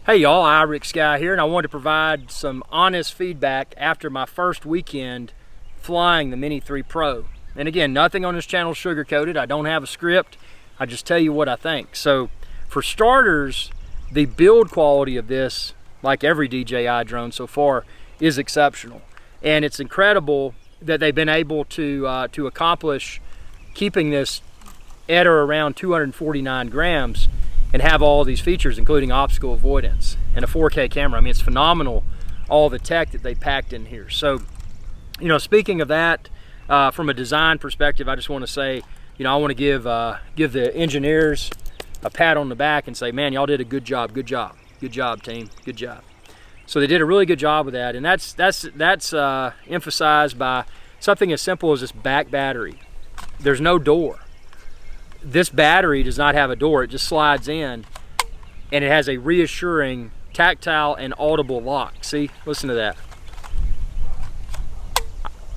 Hey y'all, Rick Sky here, and I wanted to provide some honest feedback after my first weekend flying the Mini 3 Pro. And again, nothing on this channel is sugar-coated. I don't have a script. I just tell you what I think. So for starters, the build quality of this, like every DJI drone so far, is exceptional. And it's incredible that they've been able to accomplish keeping this at or around 249 grams and have all these features, including obstacle avoidance and a 4K camera. I mean, it's phenomenal, all the tech that they packed in here. So, you know, speaking of that, from a design perspective, I just want to say, you know, I want to give the engineers a pat on the back and say, man, y'all did a good job, team, good job. So they did a really good job with that, and that's emphasized by something as simple as this back battery. There's no door. This battery does not have a door. It just slides in, and it has a reassuring tactile and audible lock. See, listen to that.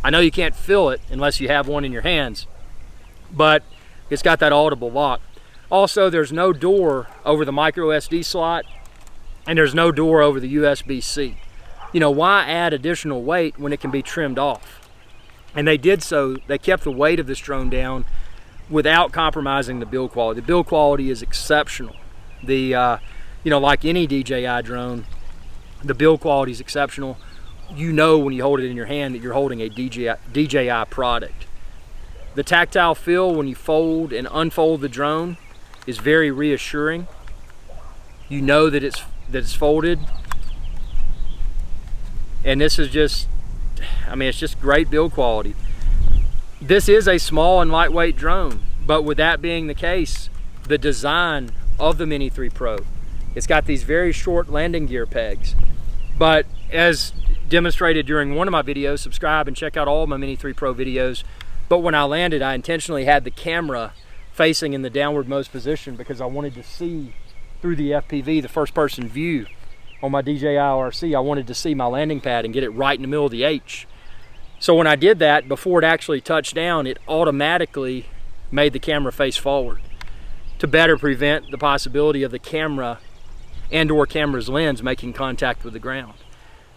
I know you can't feel it unless you have one in your hands, but it's got that audible lock. Also, there's no door over the micro SD slot, and there's no door over the USB-C. You know, why add additional weight when it can be trimmed off? And they did so. They kept the weight of this drone down without compromising the build quality. The build quality is exceptional. You know, like any DJI drone, the build quality is exceptional. You know when you hold it in your hand that you're holding a DJI product. The tactile feel when you fold and unfold the drone is very reassuring. You know that it's folded. And this is just, I mean, it's just great build quality. This is a small and lightweight drone, but with that being the case, the design of the Mini 3 Pro, it's got these very short landing gear pegs. But as demonstrated during one of my videos, subscribe and check out all of my Mini 3 Pro videos. But when I landed, I intentionally had the camera facing in the downward-most position because I wanted to see through the FPV, the first-person view on my DJI RC. I wanted to see my landing pad and get it right in the middle of the H. So when I did that, before it actually touched down, it automatically made the camera face forward to better prevent the possibility of the camera and/or camera's lens making contact with the ground.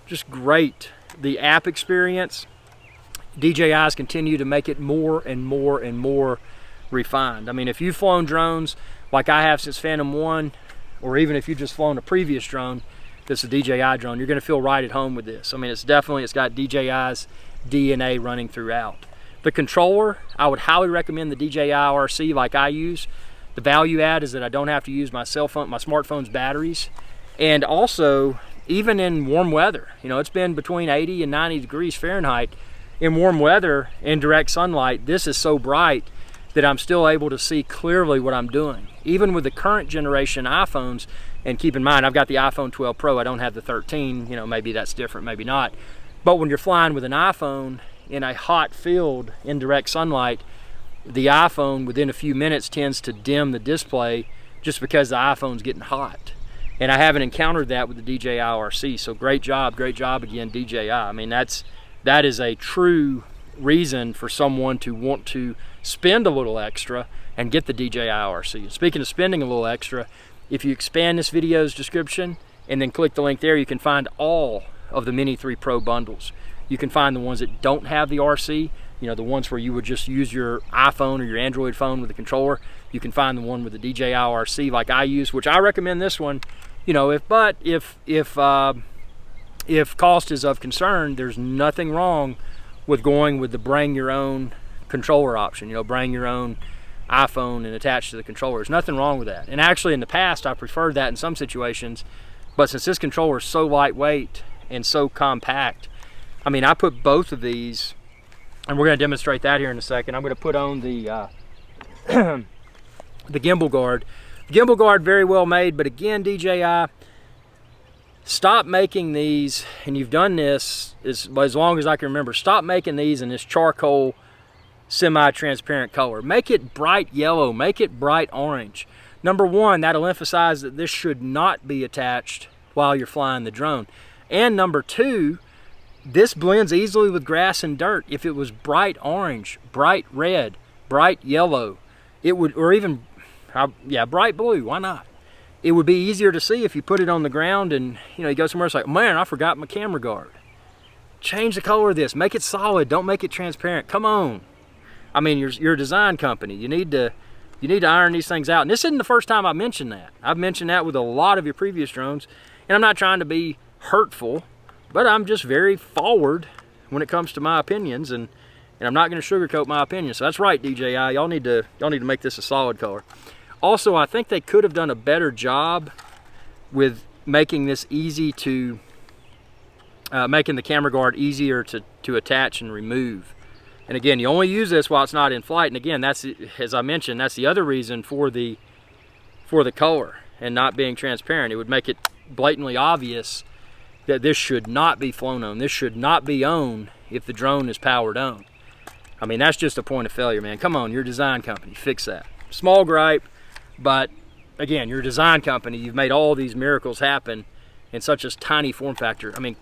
Just great. The app experience, DJI's continue to make it more and more and more refined. I mean, if you've flown drones like I have since Phantom 1, or even if you've just flown a previous drone that's a DJI drone, you're going to feel right at home with this. I mean, it's got DJI's DNA running throughout. The controller, I would highly recommend the DJI RC like I use. The value add is that I don't have to use my cell phone, my smartphone's batteries. And also, even in warm weather, you know, it's been between 80 and 90 degrees Fahrenheit. In warm weather, in direct sunlight, this is so bright that I'm still able to see clearly what I'm doing. Even with the current generation iPhones, and keep in mind, I've got the iPhone 12 Pro, I don't have the 13, you know, maybe that's different, maybe not. But when you're flying with an iPhone in a hot field in direct sunlight, the iPhone within a few minutes tends to dim the display just because the iPhone's getting hot. And I haven't encountered that with the DJI RC, so great job again, DJI. I mean, that is a true reason for someone to want to spend a little extra and get the DJI RC. Speaking of spending a little extra, if you expand this video's description and then click the link there, you can find all of the Mini 3 Pro bundles. You can find the ones that don't have the RC, you know, the ones where you would just use your iPhone or your Android phone with the controller. You can find the one with the DJI RC like I use, which I recommend this one. You know, if cost is of concern, there's nothing wrong with going with the bring your own controller option. You know, bring your own iPhone and attach to the controller. There's nothing wrong with that. And actually in the past, I preferred that in some situations, but since this controller is so lightweight and so compact, I mean, I put both of these, and we're going to demonstrate that here in a second. I'm going to put on the the gimbal guard. The gimbal guard, very well made, but again, DJI, stop making these, and you've done this as long as I can remember, stop making these in this charcoal semi-transparent color. Make it bright yellow, make it bright orange. Number one, that'll emphasize that this should not be attached while you're flying the drone. And number two, this blends easily with grass and dirt. If it was bright orange, bright red, bright yellow, it would, or even, yeah, bright blue, why not? it would be easier to see if you put it on the ground and, you know, you go somewhere, it's like, man, I forgot my camera guard. Change the color of this, make it solid, don't make it transparent. Come on. I mean, you're a design company. You need to iron these things out. And this isn't the first time I've mentioned that. I've mentioned that with a lot of your previous drones. And I'm not trying to be hurtful, but I'm just very forward when it comes to my opinions, and I'm not going to sugarcoat my opinion. So that's right, DJI. Y'all need to make this a solid color. Also, I think they could have done a better job with making this easy to making the camera guard easier to attach and remove. And again, you only use this while it's not in flight. And again, that's, as I mentioned, that's the other reason for the color and not being transparent. It would make it blatantly obvious that this should not be flown on. This should not be on if the drone is powered on. I mean, that's just a point of failure, man. Come on, you're a design company, fix that. Small gripe, but again, you're a design company. You've made all these miracles happen in such a tiny form factor. I mean,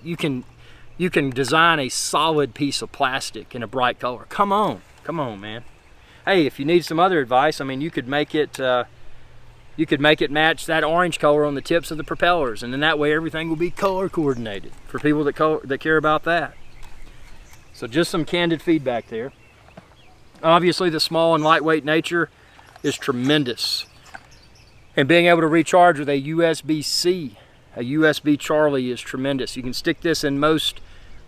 you can design a solid piece of plastic in a bright color. Come on, man. Hey, if you need some other advice, I mean, you could make it match that orange color on the tips of the propellers, and then that way everything will be color coordinated for people that care about that. So just some candid feedback there. Obviously, the small and lightweight nature is tremendous, and being able to recharge with a USB-C, a USB Charlie, is tremendous. You can stick this in most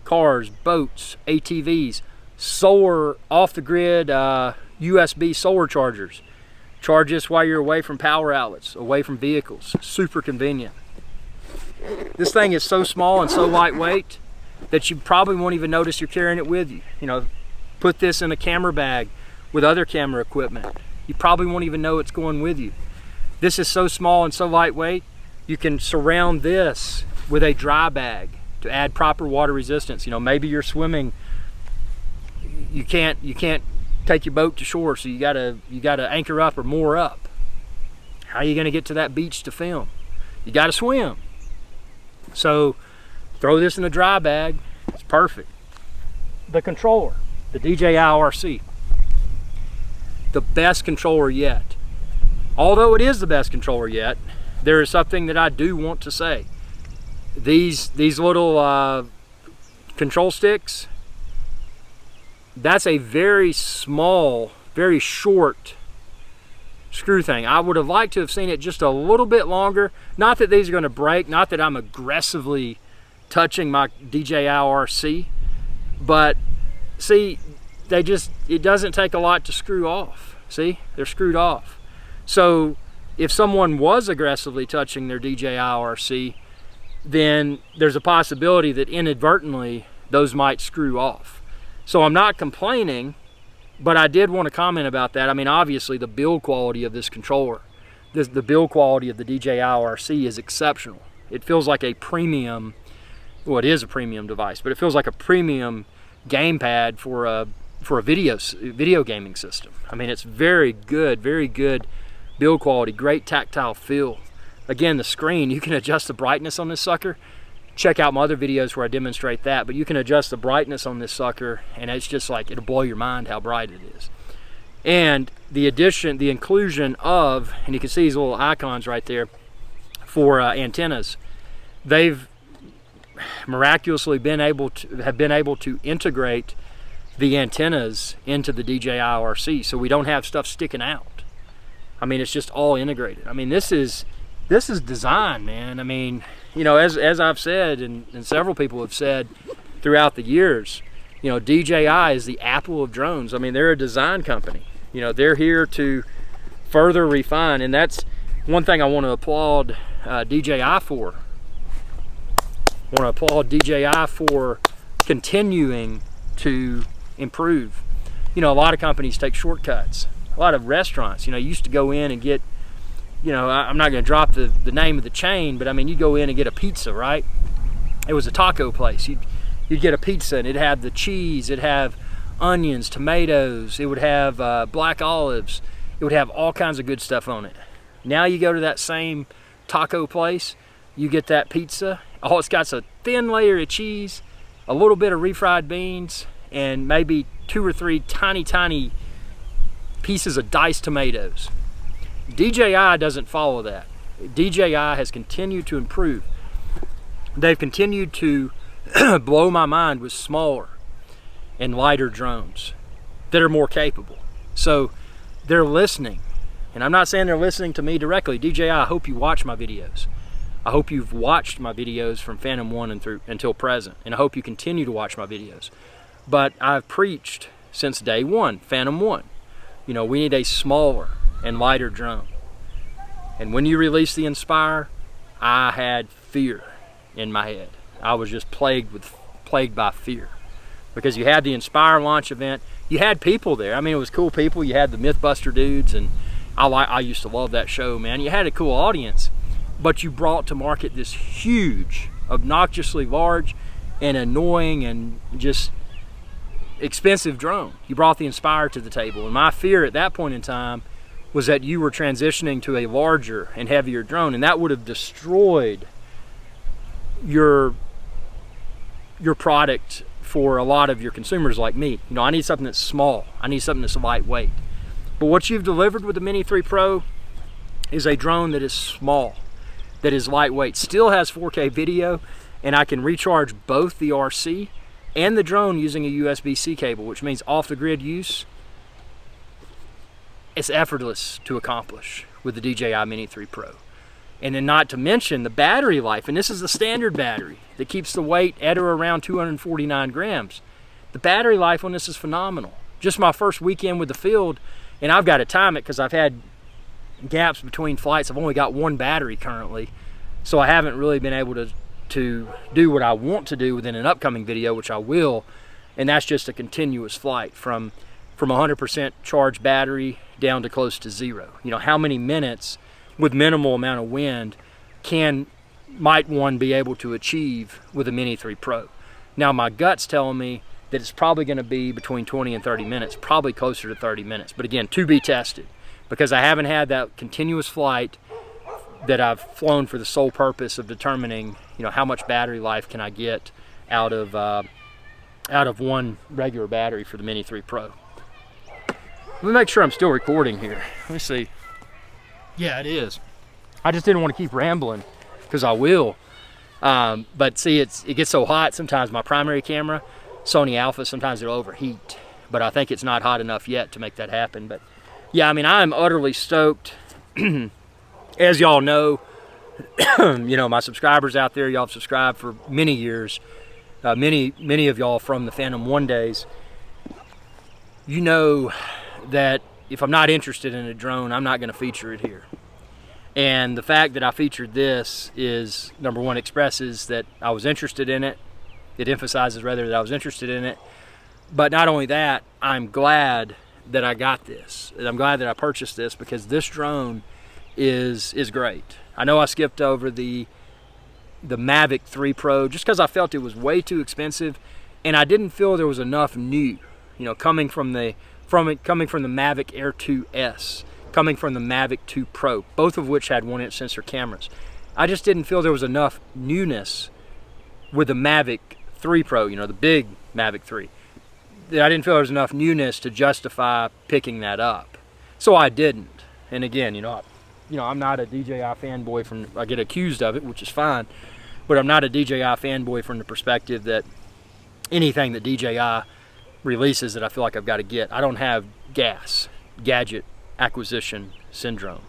cars, boats, ATVs, solar, off-the-grid USB solar chargers. Charge this while you're away from power outlets, away from vehicles. Super convenient. This thing is so small and so lightweight that you probably won't even notice you're carrying it with you. You know, put this in a camera bag with other camera equipment. You probably won't even know it's going with you. This is so small and so lightweight, you can surround this with a dry bag to add proper water resistance. You know, maybe you're swimming, you can't take your boat to shore, so you gotta anchor up or moor up. How are you gonna get to that beach to film? You gotta swim. So throw this in a dry bag, it's perfect. The controller, the DJI RC, the best controller yet. Although it is the best controller yet, there is something that I do want to say. These little control sticks, that's a very small, very short screw thing. I would have liked to have seen it just a little bit longer. Not that these are going to break, not that I'm aggressively touching my DJI RC, but see, it doesn't take a lot to screw off. See, they're screwed off. So if someone was aggressively touching their DJI RC, then there's a possibility that inadvertently those might screw off. So I'm not complaining, but I did want to comment about that. I mean, obviously the build quality of this controller, the build quality of the DJI RC is exceptional. It feels like a premium, well, it is a premium device, but it feels like a premium gamepad for a video gaming system. I mean, it's very good build quality, great tactile feel. Again, the screen, you can adjust the brightness on this sucker. Check out my other videos where I demonstrate that, but you can adjust the brightness on this sucker, and it's just like, it'll blow your mind how bright it is. And the inclusion of, and you can see these little icons right there for antennas. They've miraculously been able to integrate the antennas into the DJI RC, so we don't have stuff sticking out. I mean, it's just all integrated. I mean, this is design, man. I mean, you know, as I've said, and several people have said throughout the years, you know, DJI is the Apple of drones. I mean, they're a design company. You know, they're here to further refine, and that's one thing I want to applaud DJI for. I want to applaud DJI for continuing to improve. You know, a lot of companies take shortcuts. A lot of restaurants, you know, used to go in and get, you know, I'm not going to drop the name of the chain, but I mean, you go in and get a pizza, right? It was a taco place. You'd get a pizza, and it'd have the cheese, it'd have onions, tomatoes, it would have black olives, it would have all kinds of good stuff on it. Now you go to that same taco place, you get that pizza, oh, it's got a thin layer of cheese, a little bit of refried beans, and maybe 2 or 3 tiny pieces of diced tomatoes. DJI doesn't follow that. DJI has continued to improve. They've continued to blow my mind with smaller and lighter drones that are more capable. So they're listening, and I'm not saying they're listening to me directly. DJI, I hope you watch my videos. I hope you've watched my videos from Phantom 1 until present, and I hope you continue to watch my videos. But I've preached since day one, Phantom 1, you know, we need a smaller and lighter drone. And when you release the Inspire, I had fear in my head. I was just plagued by fear, because you had the Inspire launch event. You had people there. I mean, it was cool people. You had the Mythbuster dudes, and I used to love that show, man. You had a cool audience, but you brought to market this huge, obnoxiously large and annoying and just expensive drone. You brought the Inspire to the table, and my fear at that point in time was that you were transitioning to a larger and heavier drone, and that would have destroyed your product for a lot of your consumers like me. You know, I need something that's small. I need something that's lightweight. But what you've delivered with the Mini 3 Pro is a drone that is small, that is lightweight, still has 4K video, and I can recharge both the RC and the drone using a USB-C cable, which means off-the-grid use, it's effortless to accomplish with the DJI Mini 3 Pro. And then not to mention the battery life, and this is the standard battery that keeps the weight at or around 249 grams. The battery life on this is phenomenal. Just my first weekend with the field, and I've got to time it because I've had gaps between flights. I've only got one battery currently, so I haven't really been able to do what I want to do within an upcoming video, which I will, and that's just a continuous flight from 100% charged battery down to close to zero. You know, how many minutes with minimal amount of wind might one be able to achieve with a Mini 3 Pro? Now my gut's telling me that it's probably going to be between 20 and 30 minutes, probably closer to 30 minutes. But again, to be tested, because I haven't had that continuous flight that I've flown for the sole purpose of determining, you know, how much battery life can I get out of one regular battery for the Mini 3 Pro. Let me make sure I'm still recording here. Let me see. Yeah, it is. I just didn't want to keep rambling, because I will. But see, it gets so hot sometimes. My primary camera, Sony Alpha, sometimes it'll overheat. But I think it's not hot enough yet to make that happen. But yeah, I mean, I'm utterly stoked. As y'all know, you know, my subscribers out there, y'all have subscribed for many years. Many of y'all from the Phantom 1 days. You know that if I'm not interested in a drone, I'm not going to feature it here. And the fact that I featured this is, number one, expresses that I was interested in it. It emphasizes, rather, that I was interested in it. But not only that, I'm glad that I got this. And I'm glad that I purchased this, because this drone is great. I know I skipped over the Mavic 3 Pro just because I felt it was way too expensive, and I didn't feel there was enough new, you know, coming from the Mavic Air 2S, coming from the Mavic 2 Pro, both of which had 1-inch sensor cameras. I just didn't feel there was enough newness with the Mavic 3 Pro, you know, the big Mavic 3. I didn't feel there was enough newness to justify picking that up. So I didn't. And again, you know, I'm not a DJI fanboy I get accused of it, which is fine, but I'm not a DJI fanboy from the perspective that anything that DJI releases that I feel like I've got to get. I don't have gadget acquisition syndrome.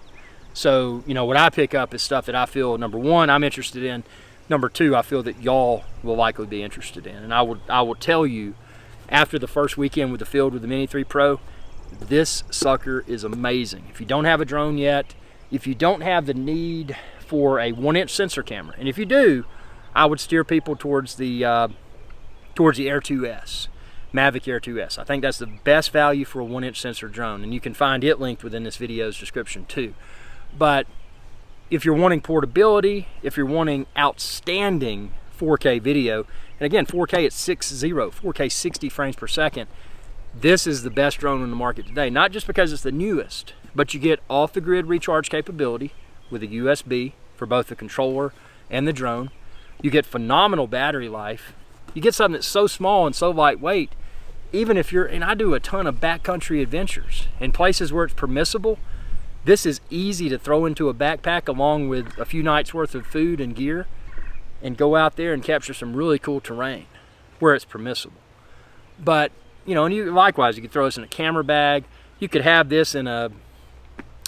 So, you know, what I pick up is stuff that I feel, number one, I'm interested in. Number two, I feel that y'all will likely be interested in. And I will tell you, after the first weekend with the field with the Mini 3 Pro, this sucker is amazing. If you don't have a drone yet, if you don't have the need for a 1-inch sensor camera, and if you do, I would steer people towards the Air 2S, Mavic Air 2S. I think that's the best value for a 1-inch sensor drone, and you can find it linked within this video's description too. But if you're wanting portability, if you're wanting outstanding 4K video, and again, 4K at 4K 60 frames per second, this is the best drone on the market today. Not just because it's the newest, but you get off-the-grid recharge capability with a USB for both the controller and the drone. You get phenomenal battery life. You get something that's so small and so lightweight, even if and I do a ton of backcountry adventures in places where it's permissible, This is easy to throw into a backpack along with a few nights worth of food and gear and go out there and capture some really cool terrain where it's permissible. But, you know, and you likewise, you could throw this in a camera bag. You could have this in a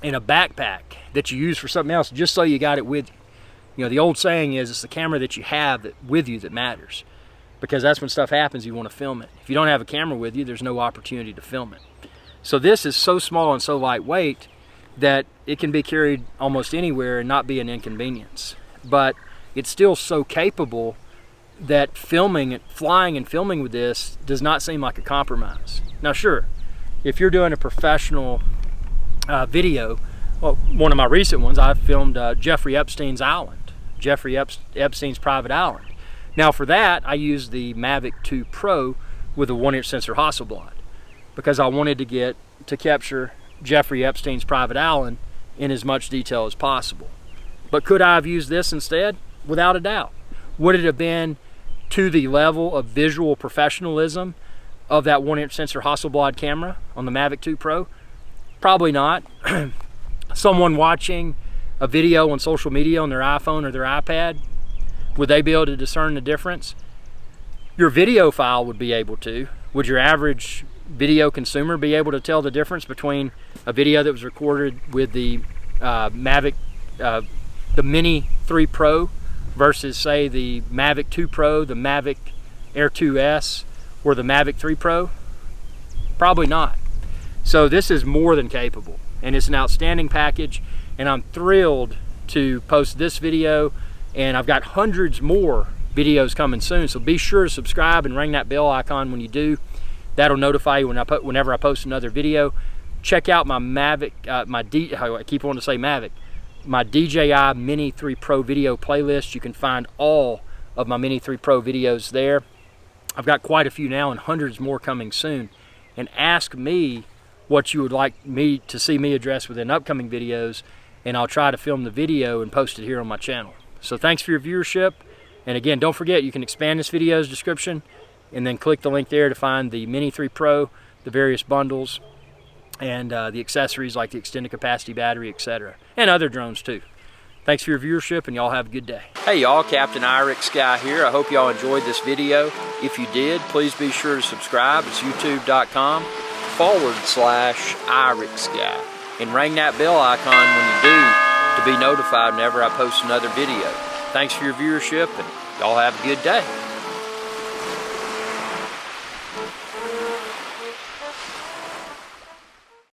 backpack that you use for something else just so you got it with you. You know, the old saying is it's the camera that you have that with you that matters, because that's when stuff happens, you want to film it. If you don't have a camera with you, there's no opportunity to film it. So this is so small and so lightweight that it can be carried almost anywhere and not be an inconvenience. But it's still so capable that flying and filming with this does not seem like a compromise. Now sure, if you're doing a professional video, well, one of my recent ones, I filmed Jeffrey Epstein's island, Jeffrey Epstein's private island. Now for that, I used the Mavic 2 Pro with a 1-inch sensor Hasselblad because I wanted to capture Jeffrey Epstein's private island in as much detail as possible. But could I have used this instead? Without a doubt. Would it have been to the level of visual professionalism of that 1-inch sensor Hasselblad camera on the Mavic 2 Pro? Probably not. Someone watching a video on social media on their iPhone or their iPad, would they be able to discern the difference? Your video file would be able to. Would your average video consumer be able to tell the difference between a video that was recorded with the Mavic, the Mini 3 Pro versus say the Mavic 2 Pro, the Mavic Air 2S, or the Mavic 3 Pro? Probably not. So this is more than capable, and it's an outstanding package, and I'm thrilled to post this video, and I've got hundreds more videos coming soon, so be sure to subscribe and ring that bell icon when you do. That'll notify you whenever I post another video. Check out my Mavic, I keep wanting to say Mavic, my DJI Mini 3 Pro video playlist. You can find all of my Mini 3 Pro videos there. I've got quite a few now and hundreds more coming soon. And ask me what you would like me to see me address within upcoming videos, and I'll try to film the video and post it here on my channel. So thanks for your viewership. And again, don't forget, you can expand this video's description and then click the link there to find the Mini 3 Pro, the various bundles, and the accessories like the extended capacity battery, etc. And other drones too. Thanks for your viewership, and y'all have a good day. Hey y'all, Captain Irix Guy here. I hope y'all enjoyed this video. If you did, please be sure to subscribe. It's youtube.com/Irix Guy. And ring that bell icon when you do to be notified whenever I post another video. Thanks for your viewership, and y'all have a good day.